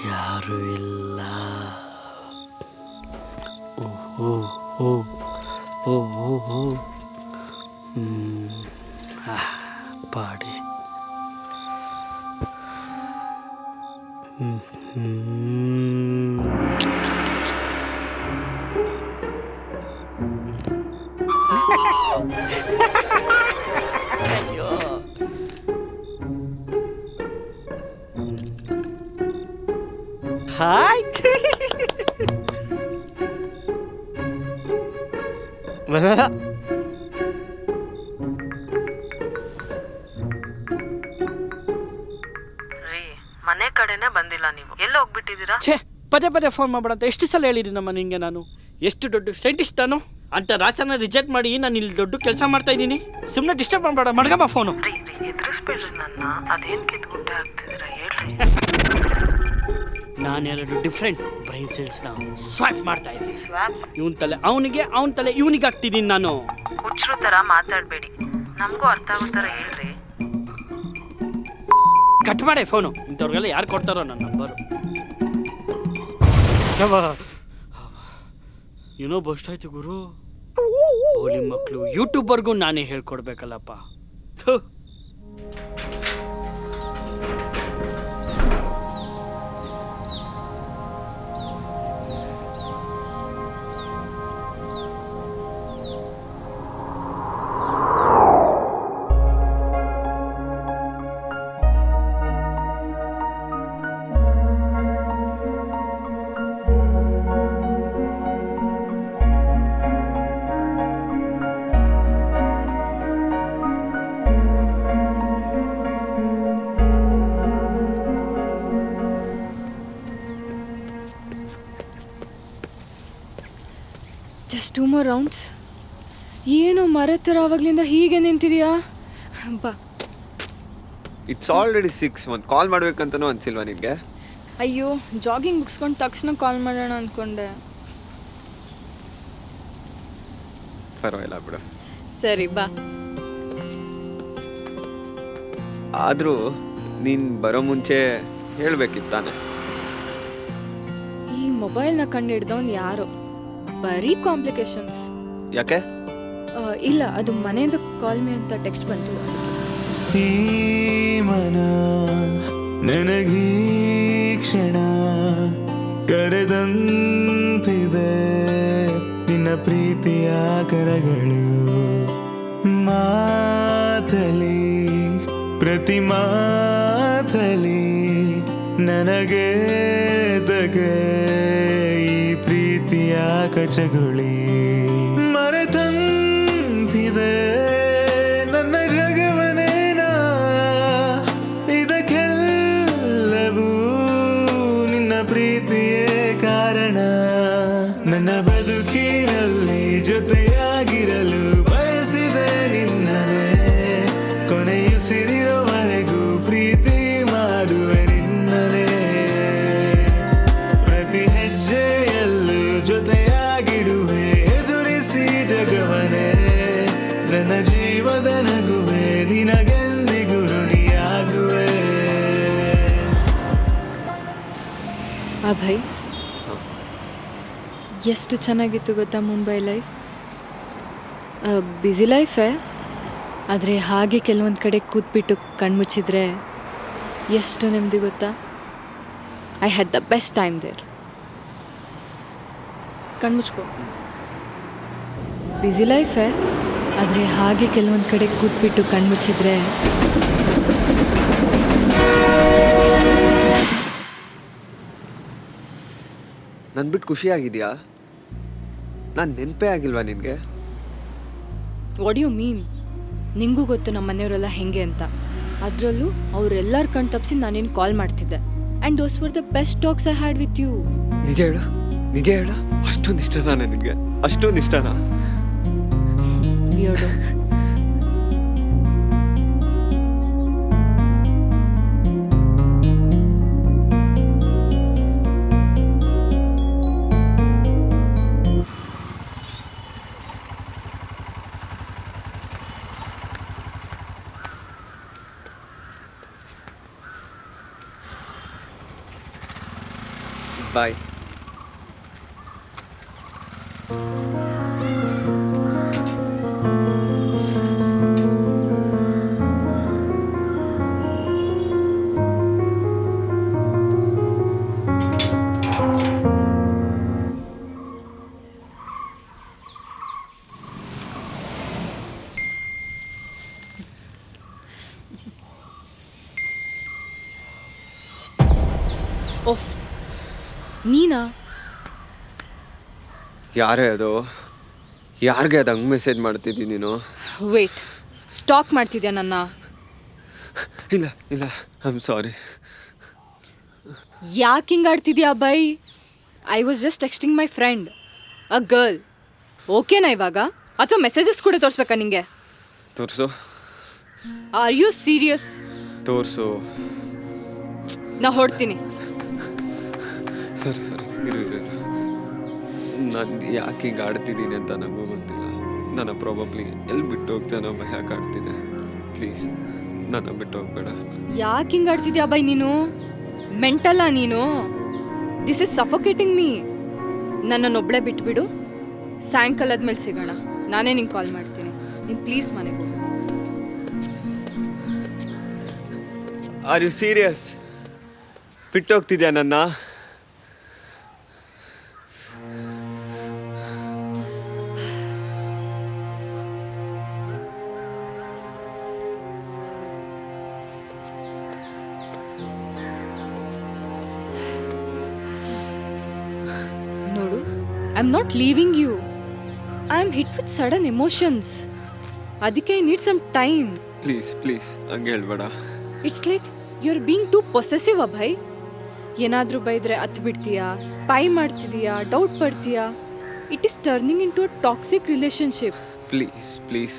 ಯಾರೂ ಇಲ್ಲ. ಓಹೋ ಓ ಓ ಓ ಓ ಪಾಡಿ. ಅಯ್ಯೋ ಹಾಯ್. ಮನೆ ಕಡೆನೇ ಬಂದಿಲ್ಲ, ನೀವು ಎಲ್ಲಿ ಹೋಗ್ಬಿಟ್ಟಿದ್ದೀರಾ? ಛೇ, ಪದೇ ಪದೇ ಫೋನ್ ಮಾಡ್ಬೇಡ ಅಂತ ಎಷ್ಟು ಸಲ ಹೇಳಿದ್ದೀನಮ್ಮ ನಿಂಗೆ. ನಾನು ಎಷ್ಟು ದೊಡ್ಡ ಸೈಂಟಿಸ್ಟ್ ನಾನು ಅಂತ ರಾಸನ ರಿಜೆಕ್ಟ್ ಮಾಡಿ ನಾನು ಇಲ್ಲಿ ದೊಡ್ಡ ಕೆಲಸ ಮಾಡ್ತಾ ಇದ್ದೀನಿ. ಸುಮ್ಮನೆ ಡಿಸ್ಟರ್ಬ್ ಮಾಡಬೇಡ, ಮಡ್ಗಮ್ಮ ಫೋನು. ಎದುರಿಸ್ಬೇಡ್ರಿ ನನ್ನ. ಅದೇನು ಕಿತ್ಕೊಂಡೆ ಆಗ್ತಿದ್ದೀರಾ ಹೇಳ್ರಿ. ನಾನೆರಡು ಡಿಫ್ರೆಂಟ್ ಬ್ರೈನ್ ಸೆಲ್ಸ್ನ ಸ್ವಾಪ್ ಮಾಡ್ತಾ ಇದ್ದೀನಿ. ಸ್ವಾಪ್? ಇವನ್ ತಲೆ ಅವನಿಗೆ, ಅವನ ತಲೆ ಇವನಿಗೆ ಆಗ್ತಿದ್ದೀನಿ ನಾನು. ಹುಚ್ಚರು ಥರ ಮಾತಾಡಬೇಡಿ, ನಮಗೂ ಅರ್ಥ ಆಗೋ ಥರ ಹೇಳ್ರಿ. ಕಟ್ ಮಾಡೇ ಫೋನು. ಇಂಥವ್ರಿಗೆಲ್ಲ ಯಾರು ಕೊಡ್ತಾರೋ ನನ್ನ ನಂಬರು. ಏನೋ ಬಸ್ಟ್ ಆಯ್ತು ಗುರು. ಬೋಲಿ ಮಕ್ಕಳು ಯೂಟ್ಯೂಬರ್ಗೂ ನಾನೇ ಹೇಳ್ಕೊಡ್ಬೇಕಲ್ಲಪ್ಪ. Just 2 more rounds. ಏನು ಮರದ ಥರ ಆವಾಗಲಿಂದ ಹೀಗೆ ನಿಂತಿದೆಯಾ? ಬಾ. It's already 6. ಒಂದು ಕಾಲ್ ಮಾಡ್ಬೇಕಂತನೂ ಅನ್ಸಿಲ್ವಾ ನಿನಗೆ? ಅಯ್ಯೋ, ಜಾಗಿಂಗ್ ಮುಗಿಸ್ಕೊಂಡು ತಕ್ಷಣ ಕಾಲ್ ಮಾಡೋಣ ಅಂದ್ಕೊಂಡೆ. ಪರವಾಗಿಲ್ಲ ಬಿಡು. ಸರಿ ಬಾ. ಆದರೂ ನೀನು ಬರೋ ಮುಂಚೆ ಹೇಳ್ಬೇಕಿತ್ತಾನೆ. ಈ ಮೊಬೈಲ್ನ ಕಂಡು ಹಿಡ್ದವ್ನು ಯಾರೋ. ಬರೀ ಕಾಂಪ್ಲಿಕೇಶನ್ಸ್. ಯಾಕೆ? ಇಲ್ಲ, ಅದು ಮನೆಯಿಂದ ಕಾಲ್ ಮೀ ಅಂತ ಟೆಕ್ಸ್ಟ್ ಬಂತು. ಈ ಮನ ನನಗೀ ಕ್ಷಣ ಕರೆದಂತಿದೆ ನಿನ್ನ ಪ್ರೀತಿಯ ಕರಗಳು. ಮಾತಲಿ ಪ್ರತಿ ಮಾತಲಿ ನನಗೆ ತಗೆ ಈ ಪ್ರೀತಿಯ ಕಚಗುಳಿ. ಮರೆತಂತಿದೆ ನನ್ನ ಜಗವನೇನಾ, ಇದಕ್ಕೆಲ್ಲವೂ ನಿನ್ನ ಪ್ರೀತಿಯೇ ಕಾರಣ. ನನ್ನ ಬದುಕಿನಲ್ಲಿ ಜೊತೆಯಾಗಿರಲು ಬಯಸಿದೆ ನಿನ್ನನೇ. ಕೊನೆಯುಸಿರಿರೋವರೆಗೂ ಪ್ರೀತಿ ಮಾಡುವೆ ನಿನ್ನನೇ. ಪ್ರತಿ ಹೆಜ್ಜೆಯಲ್ಲೂ ಜೊತೆಯಾಗಿಡುವೆ ಎದುರಿಸಿ ಜಗವನೇ. ನನ್ನ ಜೀವದ ನಗುವೆ ನಿನಗೆಂದಿಗೂ ಋಣಿಯಾಗುವೆ. ಅಭಯ್, ಎಷ್ಟು ಚೆನ್ನಾಗಿತ್ತು ಗೊತ್ತಾ ಮುಂಬೈ ಲೈಫ್. ಬ್ಯುಸಿ ಲೈಫೇ, ಆದರೆ ಹಾಗೆ ಕೆಲವೊಂದು ಕಡೆ ಕೂತ್ಬಿಟ್ಟು ಕಣ್ಮುಚ್ಚಿದ್ರೆ ಎಷ್ಟು ನೆಮ್ಮದಿ ಗೊತ್ತಾ. I had the best time there. ಕಣ್ಮುಚ್ಕೋ. ಬ್ಯುಸಿ ಲೈಫೇ, ಆದರೆ ಹಾಗೆ ಕೆಲವೊಂದು ಕಡೆ ಕೂತ್ಬಿಟ್ಟು ಕಣ್ಮುಚ್ಚಿದ್ರೆ ನನ್ನ ಬಿಟ್ಟು ಖುಷಿಯಾಗಿದೆಯಾ? ನಾನು ನೆನಪೇ ಆಗಿಲ್ವಾ ನಿನಗೆ? What you mean? ನಿಂಗೂ ಗೊತ್ತು ನಮ್ಮ ಮನೆಯವರೆಲ್ಲ ಹೆಂಗೆ ಅಂತ. ಅದರಲ್ಲೂ ಅವರೆಲ್ಲರ ಕಣ್ ತಪ್ಪಿಸಿ ನಾನೇನು ಕಾಲ್ ಮಾಡ್ತಿದ್ದೆ. And those were the best talks I had with you. ನಿಜ ಹೇಳು, ನಿಜ ಹೇಳು. ಅಷ್ಟೊಂದು ಇಷ್ಟನಾ ನನಗೆ? ಅಷ್ಟೊಂದು ಇಷ್ಟನಾ? ವಿಯರ್ಡೋ. ಬಾಯ್. ಓಫ್, ನೀನಾ? ಯಾರೇ ಅದು? ಯಾರಿಗೆ ಅದು ಹಂಗೆ ಮೆಸೇಜ್ ಮಾಡ್ತಿದ್ದೀನಿ ನೀನು? ವೇಟ್, ಸ್ಟಾಕ್ ಮಾಡ್ತಿದ್ಯಾ ನನ್ನ? ಇಲ್ಲ ಇಲ್ಲ, ಐ ಆಮ್ ಸಾರಿ. ಯಾಕೆ ಹಿಂಗೆ ಆಡ್ತಿದ್ಯಾ ಬೈ? I was just texting my friend, a girl. ಓಕೆನಾ ಇವಾಗ? ಅಥವಾ ಮೆಸೇಜಸ್ ಕೂಡ ತೋರಿಸ್ಬೇಕಾ ನಿಂಗೆ? ತೋರಿಸು. Are you serious? ತೋರಿಸು. ನಾ ಹೊಡ್ತೀನಿ. ಸರಿ ಸರಿ, ಇರು ಇರು ಇರು. ನಾನು ಯಾಕೆ ಹಿಂಗೆ ಆಡ್ತಿದ್ದೀನಿ ಅಂತ ನನಗೂ ಗೊತ್ತಿಲ್ಲ. ನನ್ನ ಪ್ರಾಬಬ್ಲಿ ಎಲ್ಲಿ ಬಿಟ್ಟು ಹೋಗ್ತಾನೋ ಭಯ ಕಾಡ್ತಿದೆ. ಪ್ಲೀಸ್ ನನ್ನ ಬಿಟ್ಟು ಹೋಗ್ಬೇಡ. ಯಾಕೆ ಹಿಂಗೆ ಆಡ್ತಿದ್ಯಾ ಬೈ ನೀನು? ಮೆಂಟಲ್ಲ ನೀನು? This is suffocating me. ನನ್ನನ್ನೊಬ್ಬಳೇ ಬಿಟ್ಬಿಡು, ಸಾಯಂಕಾಲದ ಮೇಲೆ ಸಿಗೋಣ. ನಾನೇ ನಿಂಗೆ ಕಾಲ್ ಮಾಡ್ತೀನಿ. ನೀನು ಪ್ಲೀಸ್ ಮನೆಗೆ ಹೋಗು. Are you serious? ಬಿಟ್ಟು ಹೋಗ್ತಿದ್ಯಾ ನನ್ನ? ನೋಡು, I am not leaving you. I am hit with sudden emotions. ಅದಕ್ಕೆ I need some time. Please please ಹಂಗೆ ಹೇಳ್ಬೇಡ. It's like you are being too possessive Abhay. ಏನಾದರೂ ಬೈದ್ರೆ ಹತ್ತು ಬಿಡ್ತೀಯಾ, ಸ್ಪೈ ಮಾಡ್ತಿದೀಯಾ, ಡೌಟ್ ಪಡ್ತೀಯಾ. It is turning into a toxic relationship. Please please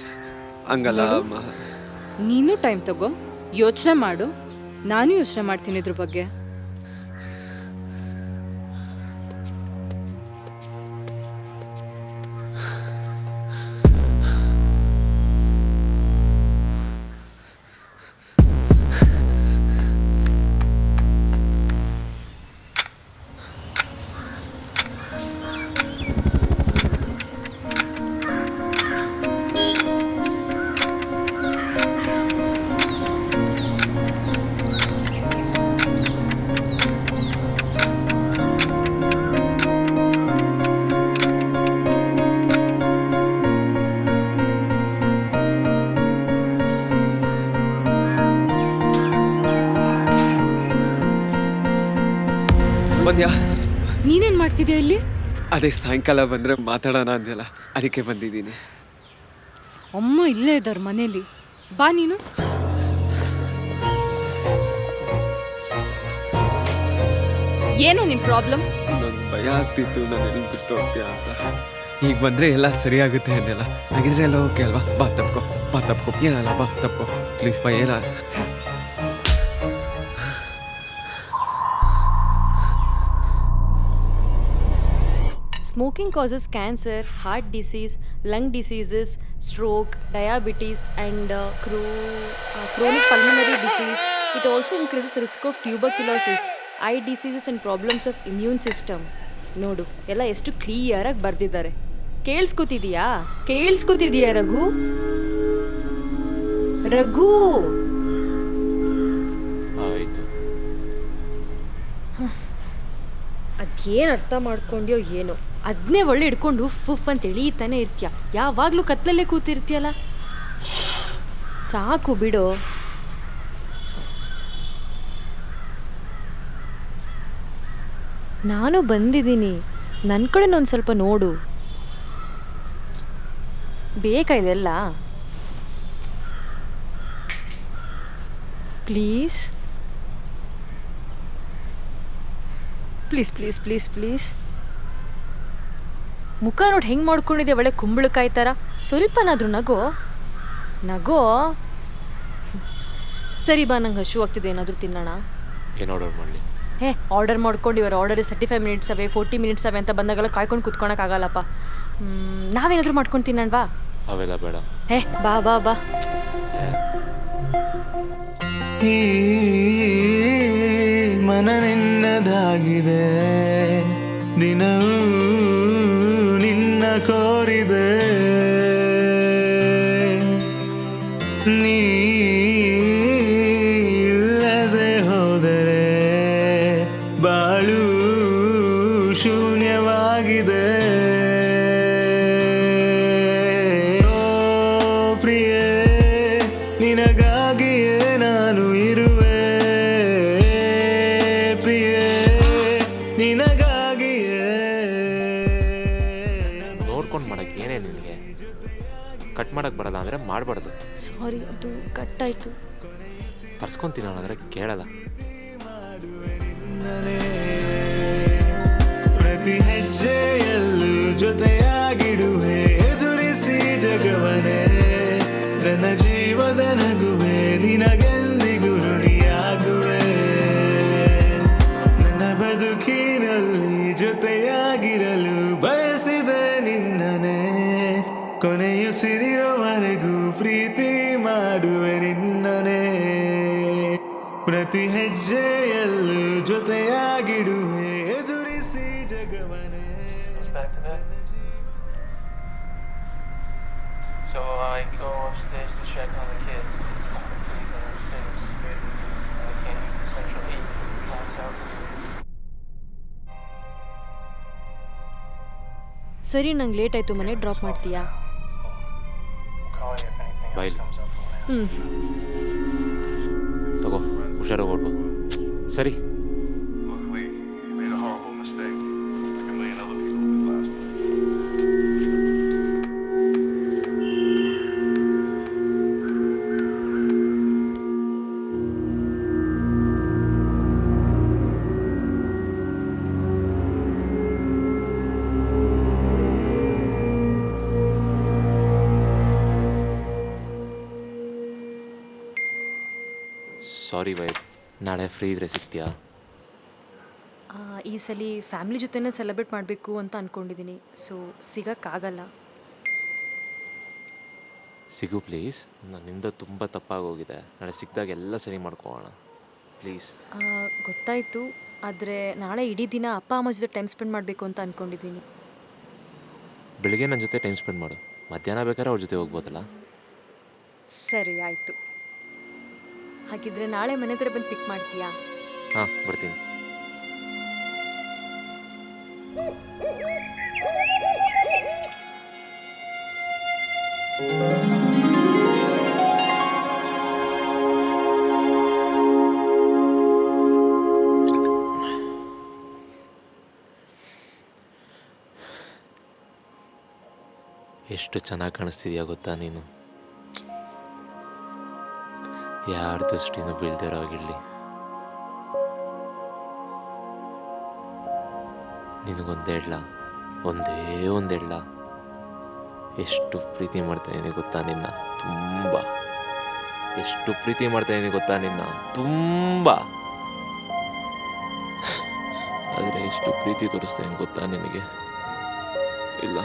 ಹಂಗಲ್ಲ. ನೀನು ಟೈಮ್ ತಗೋ, ಯೋಚನೆ ಮಾಡು. ನಾನು ಯೋಚನೆ ಮಾಡ್ತೀನಿ ಇದ್ರ ಬಗ್ಗೆ. ಬಂದ್ಯಾ? ನೀನೇನು ಮಾಡ್ತಿದ್ಯಾ ಇಲ್ಲಿ? ಅದೇ ಸಾಯಂಕಾಲ ಬಂದರೆ ಮಾತಾಡೋಣ ಅಂದೆಲ್ಲ, ಅದಕ್ಕೆ ಬಂದಿದ್ದೀನಿ. ಅಮ್ಮ ಇಲ್ಲೇ ಇದ್ದಾರೆ ಮನೇಲಿ. ಬಾ ನೀನು. ಏನು ನಿನ್ನ ಪ್ರಾಬ್ಲಮ್? ನಂಗೆ ಭಯ ಆಗ್ತಿತ್ತು ನಾನು ಎಲ್ಲಿ ಬಿಟ್ಟು ಹೋಗ್ತೀಯ ಅಂತ. ಈಗ ಬಂದರೆ ಎಲ್ಲ ಸರಿಯಾಗುತ್ತೆ ಅಂದೆಲ್ಲ, ಹಾಗಿದ್ರೆ ಎಲ್ಲ ಓಕೆ ಅಲ್ವಾ? ಬಾ ತಪ್ಕೊ ಏನಲ್ಲ, ಬಾ ತಪ್ಕೊ ಪ್ಲೀಸ್. ಬಾ ಏನ? Smoking causes cancer, heart disease, lung diseases, stroke, diabetes, and chronic pulmonary disease. It also increases risk of tuberculosis, eye diseases, and problems of immune system. ನೋಡು, ಎಲ್ಲ ಎಷ್ಟು ಕ್ಲಿಯರಾಗಿ ಬರೆದಿದ್ದಾರೆ. ಕೇಳಿಸ್ಕೊತಿದೀಯಾ ರಘು? ಆಯಿತು. ಅದೇನು ಅರ್ಥ ಮಾಡ್ಕೊಂಡ್ಯೋ ಏನೋ, ಅದನ್ನೇ ಒಳ್ಳೆ ಹಿಡ್ಕೊಂಡು ಫುಫ್ ಅಂತ ಎಳೀತಾನೆ ಇರ್ತೀಯ. ಯಾವಾಗಲೂ ಕತ್ಲಲ್ಲೇ ಕೂತಿರ್ತೀಯಲ್ಲ, ಸಾಕು ಬಿಡೋ. ನಾನು ಬಂದಿದ್ದೀನಿ, ನನ್ನ ಕಡೆ ಒಂದು ಸ್ವಲ್ಪ ನೋಡು. ಬೇಕಾ ಇದೆಲ್ಲ? Please please please please please. ಮುಖ ನೋಡಿ ಹೆಂಗೆ ಮಾಡ್ಕೊಂಡಿದ್ದೆ, ಒಳ್ಳೆ ಕುಂಬಳಕಾಯಿ ಥರ. ಸ್ವಲ್ಪನಾದರೂ ನಗೋ. ಸರಿ ಬಾ, ನಂಗೆ ಹಶು ಆಗ್ತಿದೆ, ಏನಾದರೂ ತಿನ್ನೋಣ. ಏನು ಆರ್ಡರ್ ಮಾಡಲಿ? ಆರ್ಡರ್ ಮಾಡ್ಕೊಂಡು ಇವರು ಆರ್ಡರ್ 35 ಮಿನಿಟ್ಸ್ ಅವೆ, 40 ಮಿನಿಟ್ಸ್ ಅವೆ ಅಂತ ಬಂದಾಗೆಲ್ಲ ಕಾಯ್ಕೊಂಡು ಕುತ್ಕೊಳಕ್ಕಾಗಲ್ಲಪ್ಪ. ನಾವೇನಾದರೂ ಮಾಡ್ಕೊಂಡು ತಿನ್ನೋಣವಾ? ಅವೆಲ್ಲ ಬೇಡ. ಬಾ ಬಾ ಬಾ. ಈ ಮನ ನಿನ್ನದಾಗಿದೆ, ದಿನವೂ ನಿನ್ನ ಕೋರಿದೆ. ನೀ ಇಲ್ಲದೆ ಹೋದರೆ ಬಾಳು ಶೂನ್ಯವಾಗಿದೆ. ಓ ಪ್ರಿಯೇ, ನಿನಗಾಗಿಯೇ ನಾನು ಇರುವೆ. ಪ್ರಿಯೇ, ನಿನಗಾಗಿಯೇ. ನೋಡ್ಕೊಂಡು ಮಾಡಕ್ಕೆ ಏನೇ ನಿನಗೆ? ಕಟ್ ಮಾಡಕ್ಕೆ ಬರಲ್ಲ ಅಂದರೆ ಮಾಡಬಾರ್ದು. ಸಾರಿ, ಅದು ಕಟ್ಟಾಯಿತು. ತರ್ಸ್ಕೊತೀನಿ ಅಂದರೆ ಕೇಳಲ್ಲ. ಪ್ರತಿ ಹೆಜ್ಜೆಯಲ್ಲೂ ಜೊತೆಯಾಗಿಡುವೆ, ಎದುರಿಸಿ ಜಗವನೇ. ನನ್ನ ಜೀವದ ನಗುವೆ, ನಿನಗೆಂದಿಗೂ ಋಣಿಯಾಗುವೆ. ನನ್ನ ಬದುಕಿನಲ್ಲಿ ಜೊತೆಯಾಗಿರಲು ಬಯಸಿದೆ ನಿನ್ನನೆ. ಕೊನೆಯುಸಿರಿರುವವರೆಗೂ ಪ್ರೀತಿ ಮಾಡುವೆ ನಿನ್ನನೆ. ಪ್ರತಿ ಹೆಜ್ಜೆಯಲ್ಲೂ ಜೊತೆಯಾಗಿಡುವೆ, ಎದುರಿಸಿ ಜಗವನೇ. So I go upstairs to check on the kids. It's kind of freezing upstairs. I can't use the central heat because it blacks out. ಸರಿ, ನಂಗೆ ಲೇಟ್ ಆಯಿತು, ಮನೆ ಡ್ರಾಪ್ ಮಾಡ್ತೀಯಾ? Call you if anything Bye. else comes up. ತಗೋ, ಹುಷಾರಾಗಿ ಓಡ್ಬೋ. ಸರಿ. Look, Lee, you made a horrible mistake. Like a million other people did last time. Sorry vibe, ನಾಳೆ free ಇದ್ರೆ ಸಿಗ್ತೀಯಾ? ಈ ಸಲ ಫ್ಯಾಮಿಲಿ ಜೊತೆನೇ ಸೆಲೆಬ್ರೇಟ್ ಮಾಡಬೇಕು ಅಂತ ಅಂದ್ಕೊಂಡಿದ್ದೀನಿ. ಸೊ ಸಿಗೋಕ್ಕಾಗಲ್ಲ. ಸಿಗು ಪ್ಲೀಸ್. ನನ್ನಿಂದ ತುಂಬ ತಪ್ಪಾಗೋಗಿದೆ. ನಾಳೆ ಸಿಕ್ಕಿದಾಗ ಎಲ್ಲ ಸರಿ ಮಾಡ್ಕೊಳ್ಳೋಣ ಪ್ಲೀಸ್. ಗೊತ್ತಾಯಿತು, ಆದರೆ ನಾಳೆ ಇಡೀ ದಿನ ಅಪ್ಪ ಅಮ್ಮ ಜೊತೆ ಟೈಮ್ ಸ್ಪೆಂಡ್ ಮಾಡಬೇಕು ಅಂತ ಅಂದ್ಕೊಂಡಿದ್ದೀನಿ. ಬೆಳಿಗ್ಗೆ ನನ್ನ ಜೊತೆ ಟೈಮ್ ಸ್ಪೆಂಡ್ ಮಾಡು, ಮಧ್ಯಾಹ್ನ ಬೇಕಾದ್ರೆ ಅವ್ರ ಜೊತೆ ಹೋಗ್ಬೋದಲ್ಲ. ಸರಿ, ಆಯಿತು. ಹಾಗಿದ್ರೆ ನಾಳೆ ಮನೆ ಹತ್ರ ಬಂದು ಪಿಕ್ ಮಾಡ್ತೀಯಾ? ಹಾಂ, ಬರ್ತೀನಿ. ಎಷ್ಟು ಚೆನ್ನಾಗಿ ಕಾಣಿಸ್ತಿದ್ಯಾ ಗೊತ್ತಾ ನೀನು? ಯಾರ ದೃಷ್ಟಿನೂ ಬೀಳ್ದಿರೋ ಆಗಿರಲಿ, ನಿನಗೊಂದೇಳ್ಲ, ಒಂದೇಳ್ಲ ಎಷ್ಟು ಪ್ರೀತಿ ಮಾಡ್ತಾಯಿದ್ದೀನಿ ಗೊತ್ತಾ ನಿನ್ನ? ತುಂಬ. ಎಷ್ಟು ಪ್ರೀತಿ ಮಾಡ್ತಾಯಿದ್ದೀನಿ ಗೊತ್ತಾ ನಿನ್ನ? ತುಂಬ. ಆದರೆ ಎಷ್ಟು ಪ್ರೀತಿ ತೋರಿಸ್ತಾಯಿದ್ದೀನಿ ಗೊತ್ತಾ ನಿನಗೆ? ಇಲ್ಲ,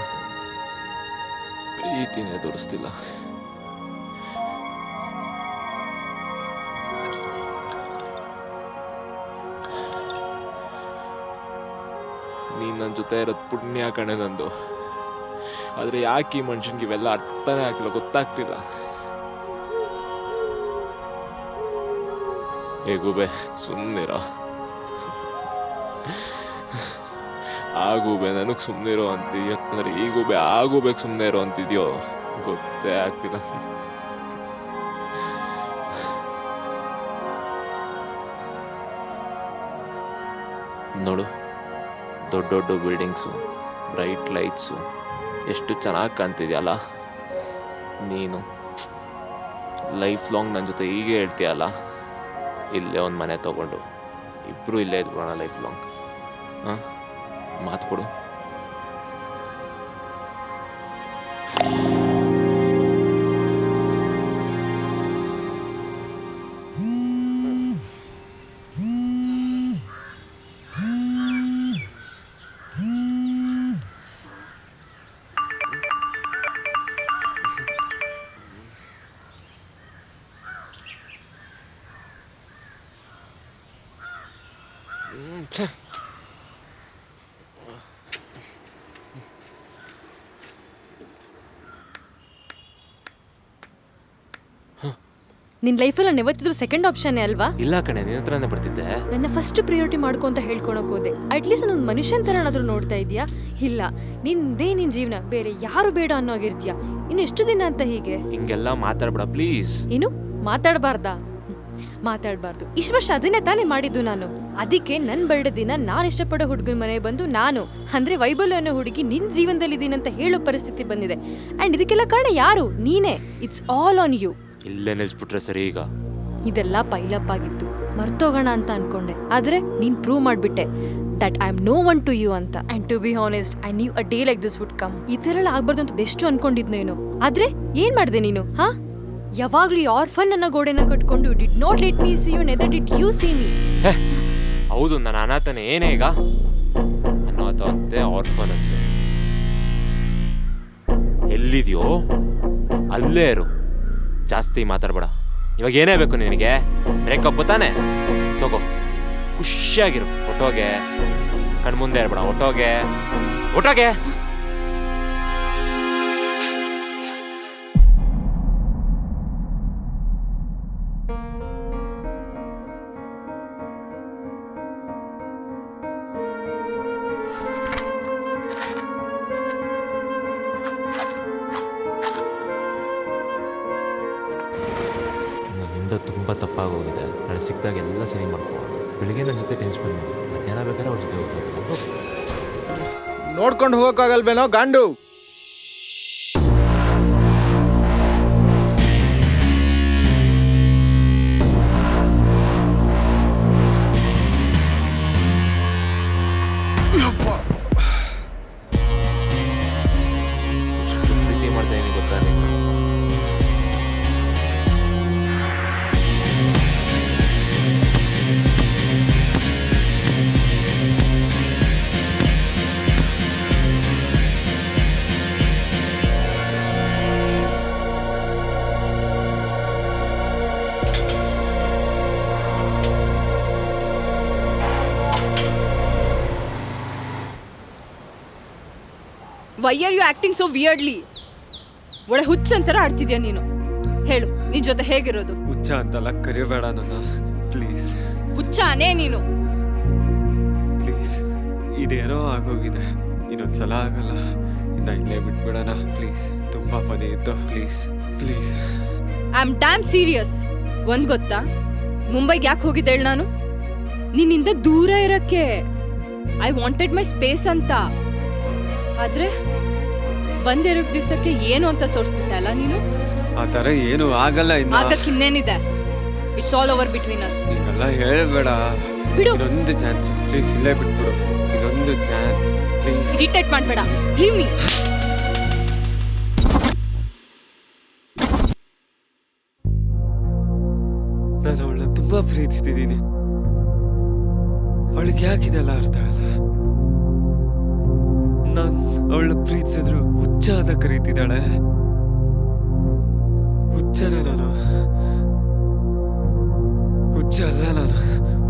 ಪ್ರೀತಿನೇ ತೋರಿಸ್ತಿಲ್ಲ. ನೀನು ನನ್ನ ಜೊತೆ ಇರೋದು ಪುಣ್ಯ ಕಣೆ ನಂದು. ಆದರೆ ಯಾಕೆ ಈ ಮನುಷ್ಯನಿಗೆ ಇವೆಲ್ಲ ಅರ್ಥನೇ ಆಗ್ತಿಲ್ಲ, ಗೊತ್ತಾಗ್ತಿಲ್ಲ. ಗೂಬೆ ಸುಮ್ಮನಿರೋ. ಆ ಗೂಬೆ ನನಗೆ ಸುಮ್ಮನಿರೋ ಅಂತಿದ್ಯೋ, ಅಂದರೆ ಈ ಗೂಬೆ ಆ ಗೂಬೆಗೆ ಸುಮ್ಮನೆ ಇರೋ ಅಂತಿದ್ಯೋ ಗೊತ್ತೇ ಆಗ್ತಿಲ್ಲ. ನೋಡು, ದೊಡ್ಡ ದೊಡ್ಡ ಬಿಲ್ಡಿಂಗ್ಸು, ಬ್ರೈಟ್ ಲೈಟ್ಸು, ಎಷ್ಟು ಚೆನ್ನಾಗಿ ಕಾಣ್ತಿದ್ಯಲ್ಲ. ನೀನು ಲೈಫ್ ಲಾಂಗ್ ನನ್ನ ಜೊತೆ ಹೀಗೆ ಹೇಳ್ತೀಯಲ್ಲ. ಇಲ್ಲೇ ಒಂದು ಮನೆ ತೊಗೊಂಡು ಇಬ್ಬರು ಇಲ್ಲೇ ಇದ್ಬಿಡೋಣ ಲೈಫ್ ಲಾಂಗ್. ಹಾಂ, ಮಾತು ಕೊಡು. ನಿನ್ನ ಲೈಫಲ್ಲಿ ನಾನು ಯಾವತ್ತಿದ್ರು ಸೆಕೆಂಡ್ ಆಪ್ಷನ್ನೇ ಅಲ್ವಾ? ಇಲ್ಲ ಕಣೆ, ನಿನ್ನ ಹತ್ರನೇ ಬರ್ತಿದ್ದೆ. ನನ್ನ ಫಸ್ಟ್ ಪ್ರಿಯಾರಿಟಿ ಮಾಡ್ಕೊ ಅಂತ ಹೇಳ್ಕೊಳಕ್ ಹೋದೆ. ಅಟ್ಲೀಸ್ಟ್ ನನ್ನ ಮನುಷ್ಯನ ಥರನಾದ್ರೂ ನೋಡ್ತಾ ಇದೆಯಾ? ಇಲ್ಲ, ನಿಂದೇ ನಿನ್ನ ಜೀವನ, ಬೇರೆ ಯಾರು ಬೇಡ ಅನ್ನೋ ಆಗಿರ್ತೀಯ. ಇನ್ನು ಎಷ್ಟು ದಿನ ಅಂತ ಹೀಗೆ? ಹಿಂಗೆಲ್ಲ ಮಾತಾಡ್ಬೇಡ ಪ್ಲೀಸ್. ಏನು ಮಾತಾಡಬಾರ್ದಾ? ಮಾತಾಡಬಾರ್ದು. ಇಷ್ಟು ವರ್ಷ ಅದನ್ನೇ ತಾನೇ ಮಾಡಿದ್ದು ನಾನು. ಅದಕ್ಕೆ ನನ್ನ ಬರ್ಡೇ ದಿನ ನಾನು ಇಷ್ಟಪಡೋ ಹುಡುಗನ ಮನೆ ಬಂದು ನಾನು ಅಂದ್ರೆ ವೈಬಲ್ ಅನ್ನೋ ಹುಡುಗಿ ನಿನ್ನ ಜೀವನದಲ್ಲಿ ಇದೀನಂತ ಹೇಳೋ ಪರಿಸ್ಥಿತಿ ಬಂದಿದೆ. ಆ್ಯಂಡ್ ಇದಕ್ಕೆಲ್ಲ ಕಾರಣ ಯಾರು? ನೀನೇ. It's all on you. ಇಲ್ಲೇ ನಿಲ್ಸ್ಬಿಟ್ರೆ ಸರಿ. ಈಗ ಇದೆಲ್ಲ ಪೈಲಪ್ ಆಗಿತ್ತು, ಮರ್ತೋಗೋಣ ಅಂತ ಅನ್ಕೊಂಡೆ. ಆದ್ರೆ ನೀನ್ ಪ್ರೂವ್ ಮಾಡ್ಬಿಟ್ಟೆ that I am no one to you ಅಂತ. And to be honest, I knew a day like this would come. ಈ ಥರ ಎಲ್ಲ ಆಗ್ಬಾರ್ದು ಅಂತ ಎಷ್ಟು ಅನ್ಕೊಂಡಿದ್ನೇನು. ಆದ್ರೆ ಏನ್ ಮಾಡಿದೆ ನೀನು? ಹಾ, ಯಾವಾಗ್ಲೂ ಈ ಆರ್ಫನ್ ಅನ್ನೋ ಗೋಡೆನ ಕಟ್ಕೊಂಡು did not let me see you, neither did you see me. ಹೌದು, ನಾನು ಅನಾಥನೇ. ಏನೇ ಈಗ ಅನಾಥ ಅಂತೆ, ಆರ್ಫನ್ ಅಂತೆ. ಎಲ್ಲಿದ್ಯೋ ಅಲ್ಲೇ ಇರು, ಜಾಸ್ತಿ ಮಾತಾಡ್ಬೇಡ. ಇವಾಗ ಏನೇ ಬೇಕು ನಿನಗೆ? ಬ್ರೇಕಪ್ ತಾನೆ? ತಗೋ, ಖುಷಿಯಾಗಿರು. ಒಟ್ಟೋಗೆ, ಕಣ್ಮುಂದೆ ಇರ್ಬೇಡ. ಒಟ್ಟೋಗೆ ಒಟ್ಟೋಗೆ. ತುಂಬ ತಪ್ಪಾಗೋಗಿದೆ. ನಾನು ಸಿಕ್ಕಿದಾಗ ಎಲ್ಲ ಸರಿ ಮಾಡ್ಕೊಂಡು ಬೆಳಿಗ್ಗೆ ನನ್ನ ಜೊತೆ ಟೈಮ್ ಸ್ಪೆಂಡ್ ಮಾಡಿ, ಮಧ್ಯಾಹ್ನ ಬೇಕಾದ್ರೆ ಅವ್ರ ಜೊತೆ ಹೋಗ್ಬೋದು. ನೋಡ್ಕೊಂಡು ಹೋಗೋಕ್ಕಾಗಲ್ವೇನೋ ಗಾಂಡು? ಎಷ್ಟು ಪ್ರೀತಿ ಮಾಡ್ತಾ ಇದೀನಿ ಗೊತ್ತಾ ನೀನು? Why are you acting so weirdly? ಒಳ್ಳೆ ಹುಚ್ಚ ಅಂತರ ಆಡ್ತಿದ್ಯಾ ನೀನು. ಹೇಳು, ನಿನ್ ಜೊತೆ ಹೇಗಿರೋದು? ಹುಚ್ಚ ಅಂತೆಲ್ಲ ಕರಿಬೇಡ ನನ್ನ, ಪ್ಲೀಸ್. ಹುಚ್ಚಾನೇ ನೀನು. ಪ್ಲೀಸ್, ಇದೇನೋ ಆಗೋಗಿದೆ. ಇನ್ನೊಂದ್ಸಲ ಆಗಲ್ಲ. ಇನ್ನ ಇಲ್ಲೇ ಬಿಟ್ಬಿಡೋಣ ಪ್ಲೀಸ್. ತುಂಬಾ ಫನಿ ಇತ್ತು. Please please. I am dam serious. ಒಂದ್ ಗೊತ್ತಾ, ಮುಂಬೈಗೆ ಯಾಕೆ ಹೋಗಿದ್ದೆ ಹೇಳು ನಾನು? ನಿನ್ನಿಂದ ದೂರ ಇರಕ್ಕೆ. ಐ ವಾಂಟೆಡ್ ಮೈ ಸ್ಪೇಸ್ ಅಂತ. ಆದ್ರೆ ಬಂದೆರಡು ದಿವಸಕ್ಕೆ ಏನು ಅಂತ ತೋರಿಸ್ಬಿಟ್ಟೆ ಅಲ್ಲ ನೀನು. ಆ ತರ ಏನು ಆಗಲ್ಲ. ಆಗಕ್ಕೆ ಇನ್ನೇನಿದೆ? It's all over between us. ಹಿಂಗೆಲ್ಲ ಹೇಳ್ಬೇಡ. ಬಿಡು. ಇನ್ನೊಂದು ಚಾನ್ಸ್ ಪ್ಲೀಸ್, ಇಲ್ಲೇ ಬಿಟ್ಬಿಡು. ಇನ್ನೊಂದು ಚಾನ್ಸ್ ಪ್ಲೀಸ್. ಇರಿಟೇಟ್ ಮಾಡ್ಬೇಡ. Leave me. ನಾನು ಅವಳನ್ನ ತುಂಬಾ ಪ್ರೀತಿಸ್ತಿದ್ದೀನಿ. ಅವಳಿಗೆ ಯಾಕಿದೆಲ್ಲ ಅರ್ಥ ಅಲ್ಲ. ನಾನು ಅವಳನ್ನ ಪ್ರೀತಿಸಿದ್ರು ಹುಚ್ಚ ಅಂತ ಕರೀತಿದ್ದಾಳೆ. ಹುಚ್ಚನ ನಾನು? ಹುಚ್ಚ ಅಲ್ಲ ನಾನು.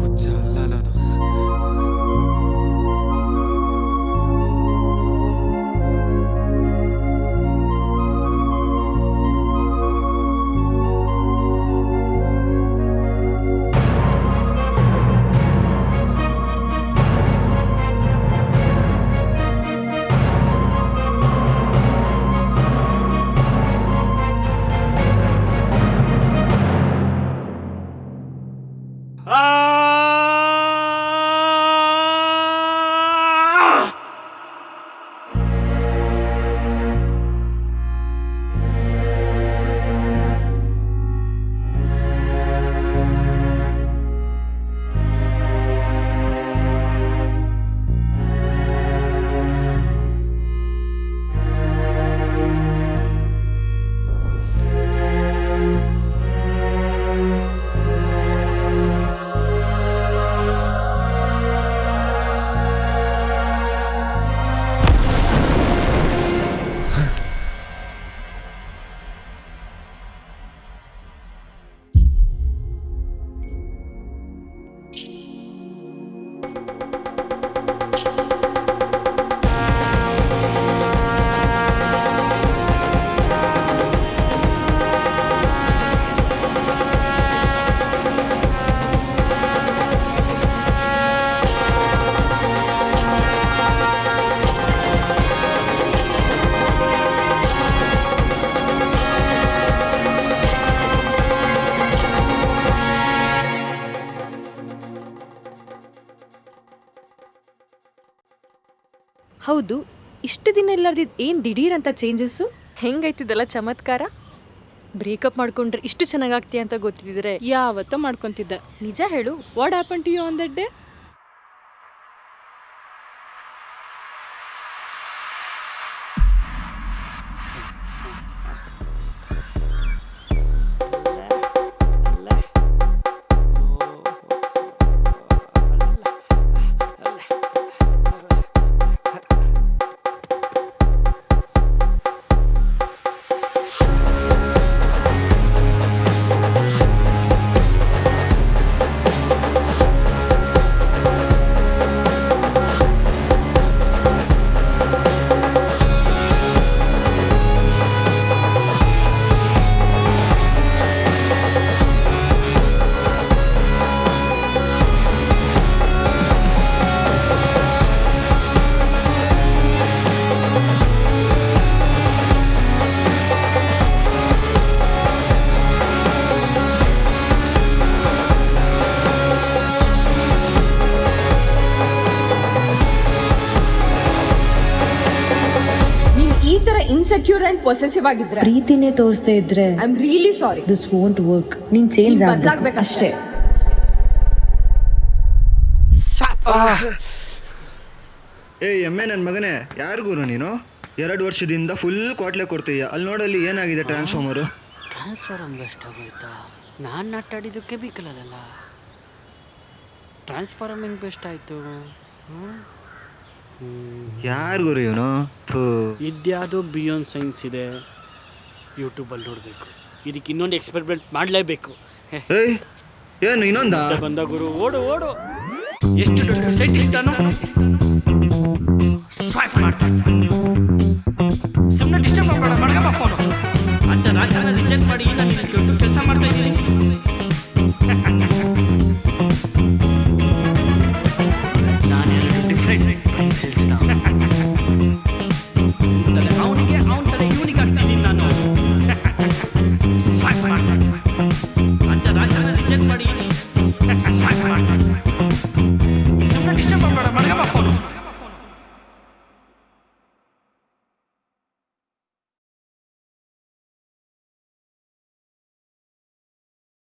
ಹುಚ್ಚ ಅಲ್ಲ ನಾನು. ಹೌದು, ಇಷ್ಟು ದಿನ ಇಲ್ಲಾರ್ದಿದ್ದು ಏನು ದಿಢೀರ್ ಅಂತ ಚೇಂಜಸ್ಸು? ಹೆಂಗೈತಿದೆಲ್ಲ ಚಮತ್ಕಾರ? ಬ್ರೇಕಪ್ ಮಾಡ್ಕೊಂಡ್ರೆ ಇಷ್ಟು ಚೆನ್ನಾಗಾಗ್ತೀಯ ಅಂತ ಗೊತ್ತಿದ್ದರೆ ಯಾವತ್ತೋ ಮಾಡ್ಕೊತಿದ್ದೆ. ನಿಜ ಹೇಳು. What happen to you on that day? Insecure and possessive ಆಗಿದ್ರೆ, ಪ್ರೀತಿನೇ ತೋರಿಸ್ತಾ ಇದ್ರೆ I am really sorry. This won't work. ನೀನ್ ಚೇಂಜ್ ಆಗ್ಬೇಕು ಅಷ್ಟೇ. ಎಮ್ಮೆ ನನ್ನ ಮಗನೇ, ಯಾರು ಗುರು ನೀನು? 2 ವರ್ಷದಿಂದ ಫುಲ್ ಕ್ವಾಟ್ಲೆ ಕೊಡ್ತೀಯ. ಅಲ್ಲಿ ನೋಡಲ್ಲಿ ಏನಾಗಿದೆ ಟ್ರಾನ್ಸ್ಫಾರ್ಮರು? ಟ್ರಾನ್ಸ್ಫಾರ್ಮರ್ ಎಷ್ಟಾಗೋಯ್ತಾ? ನಾನು ನಾಟಾಡಿದ್ದು ಕೆಮಿಕಲಲ್ಲ. ಟ್ರಾನ್ಸ್ಫಾರ್ಮರ್ ಹೆಂಗೆ ಬೆಸ್ಟ್ ಆಯಿತು? ಯಾರು ಗುರು ಇವನು? ಇದ್ಯಾವುದೋ ಬಿಯಾನ್ ಸೈನ್ಸ್ ಇದೆ, ಯೂಟ್ಯೂಬಲ್ಲಿ ನೋಡಬೇಕು. ಇದಕ್ಕೆ ಇನ್ನೊಂದು ಎಕ್ಸ್ಪೆರಿಮೆಂಟ್ ಮಾಡಲೇಬೇಕು. ಏನು ಇನ್ನೊಂದಾ? ಬಂದ ಗುರು, ಓಡು ಓಡು. ಎಷ್ಟು ದೊಡ್ಡ ಸೈಂಟಿಸ್ಟ್ ನಾನು. ಸ್ವೈಪ್ ಮಾಡ್ತಾನೆ. ಸುಮ್ಮನೆ ಡಿಸ್ಟರ್ಬ್ ಮಾಡಬೇಡ, ಮಡ್ಕಮ್ಮ ಫೋನು ಅಂತ ರಾಜನ ರಿಜೆಕ್ಟ್ ಮಾಡಿ ನಾನು ದೊಡ್ಡ ಕೆಲಸ ಮಾಡ್ತಾ ಇದ್ದೀನಿ. ನಾನೆರಡು ಡಿಫ್ರೆಂಟ್ ಪೆನ್ಸಿಲ್ಸ್ನ ಅವನಿಗೆ ಅವನ ಥರ ಯೂನಿಕ್ ಆಗ್ತೀನಿ ನಾನು. ಸ್ವೈಪ್ ಮಾಡ್ತಾನೆ ಅಂತ ರಾಜನ ರಿಜೆಕ್ಟ್ ಮಾಡಿ ಸ್ವೈಪ್ ಮಾಡ್ತಾನೆ. ಸುಮ್ಮನೆ ಡಿಸ್ಟರ್ಬ್ ಮಾಡಬೇಡ, ಮಡ್ಕಮ್ಮ ಫೋನು